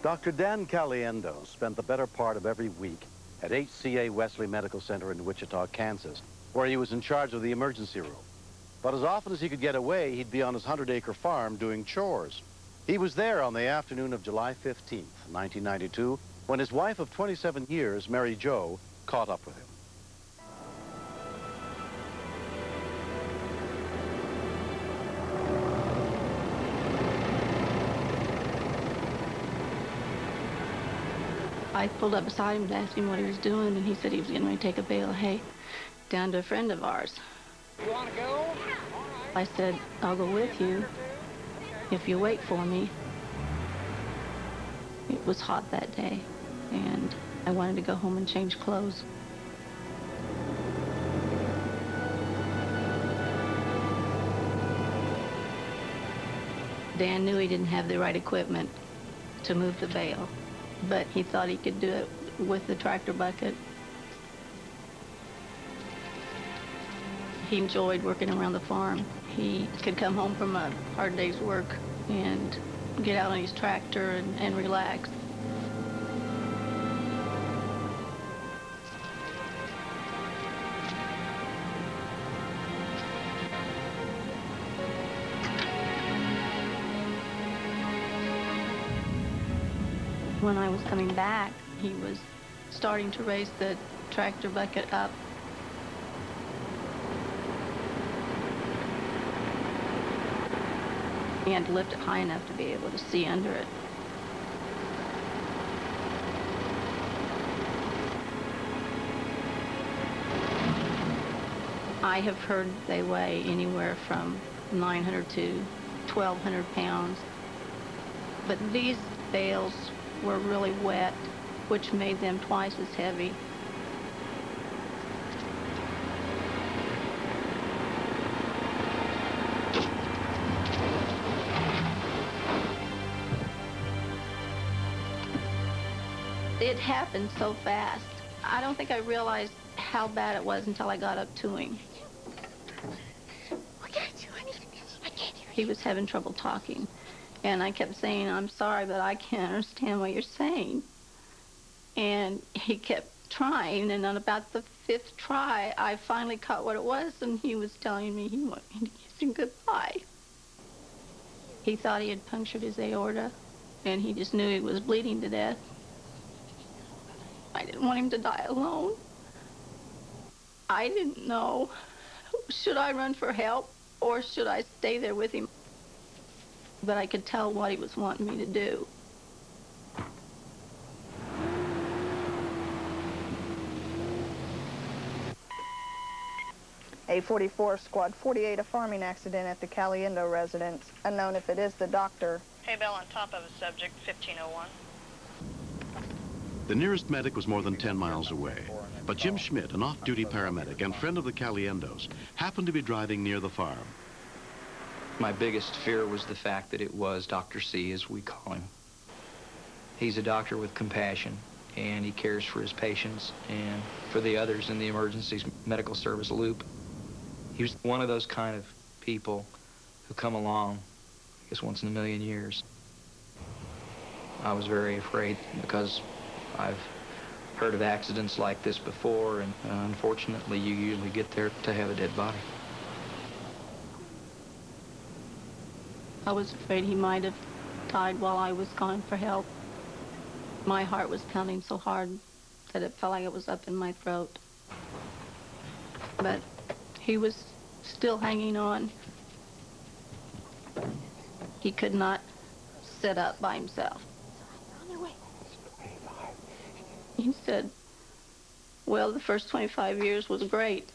Dr. Dan Caliendo spent the better part of every week at HCA Wesley Medical Center in Wichita, Kansas, where he was in charge of the emergency room. But as often as he could get away, he'd be on his 100-acre farm doing chores. He was there on the afternoon of July 15th, 1992, when his wife of 27 years, Mary Jo, caught up with him. I pulled up beside him to ask him what he was doing, and he said he was getting ready to take a bale of hay down to a friend of ours. You want to go? I said, I'll go with you if you wait for me. It was hot that day, and I wanted to go home and change clothes. Dan knew he didn't have the right equipment to move the bale, but he thought he could do it with the tractor bucket. He enjoyed working around the farm. He could come home from a hard day's work and get out on his tractor and relax. When I was coming back, he was starting to raise the tractor bucket up. He had to lift it high enough to be able to see under it. I have heard they weigh anywhere from 900 to 1,200 pounds. But these bales were really wet, which made them twice as heavy. It happened so fast. I don't think I realized how bad it was until I got up to him. He was having trouble talking, and I kept saying, I'm sorry, but I can't understand what you're saying. And he kept trying, and on about the 5th try, I finally caught what it was, and he was telling me he wanted me to kiss him goodbye. He thought he had punctured his aorta, and he just knew he was bleeding to death. I didn't want him to die alone. I didn't know, should I run for help or should I stay there with him? But I could tell what he was wanting me to do. A44, Squad 48, a farming accident at the Caliendo residence. Unknown if it is the doctor. Hay bell on top of a subject, 1501. The nearest medic was more than 10 miles away, but Jim Schmidt, an off-duty paramedic and friend of the Caliendos, happened to be driving near the farm. My biggest fear was the fact that it was Dr. C, as we call him. He's a doctor with compassion, and he cares for his patients and for the others in the emergency medical service loop. He was one of those kind of people who come along, I guess, once in a million years. I was very afraid because I've heard of accidents like this before, and unfortunately, you usually get there to have a dead body. I was afraid he might have died while I was gone for help. My heart was pounding so hard that it felt like it was up in my throat. But he was still hanging on. He could not sit up by himself. He said, well, the first 25 years was great.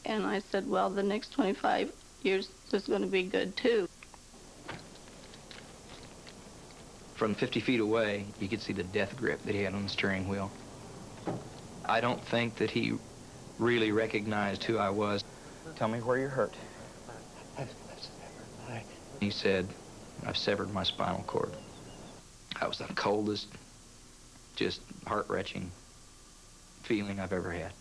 And I said, well, the next 25 years is going to be good, too. From 50 feet away, you could see the death grip that he had on the steering wheel. I don't think that he really recognized who I was. Tell me where you're hurt. He said, I've severed my spinal cord. That was the coldest, just heart-wrenching feeling I've ever had.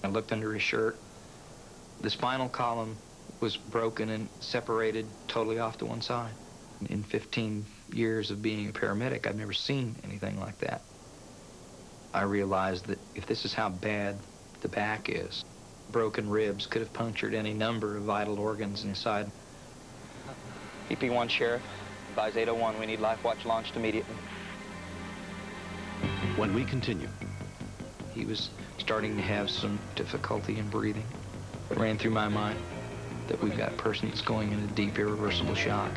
I looked under his shirt. The spinal column was broken and separated totally off to one side. In 15 years of being a paramedic, I've never seen anything like that. I realized that if this is how bad the back is, broken ribs could have punctured any number of vital organs inside. EP1 Sheriff, advise 801, we need life watch launched immediately. When we continue, He was starting to have some difficulty in breathing. It ran through my mind that we've got a person that's going into deep, irreversible shock.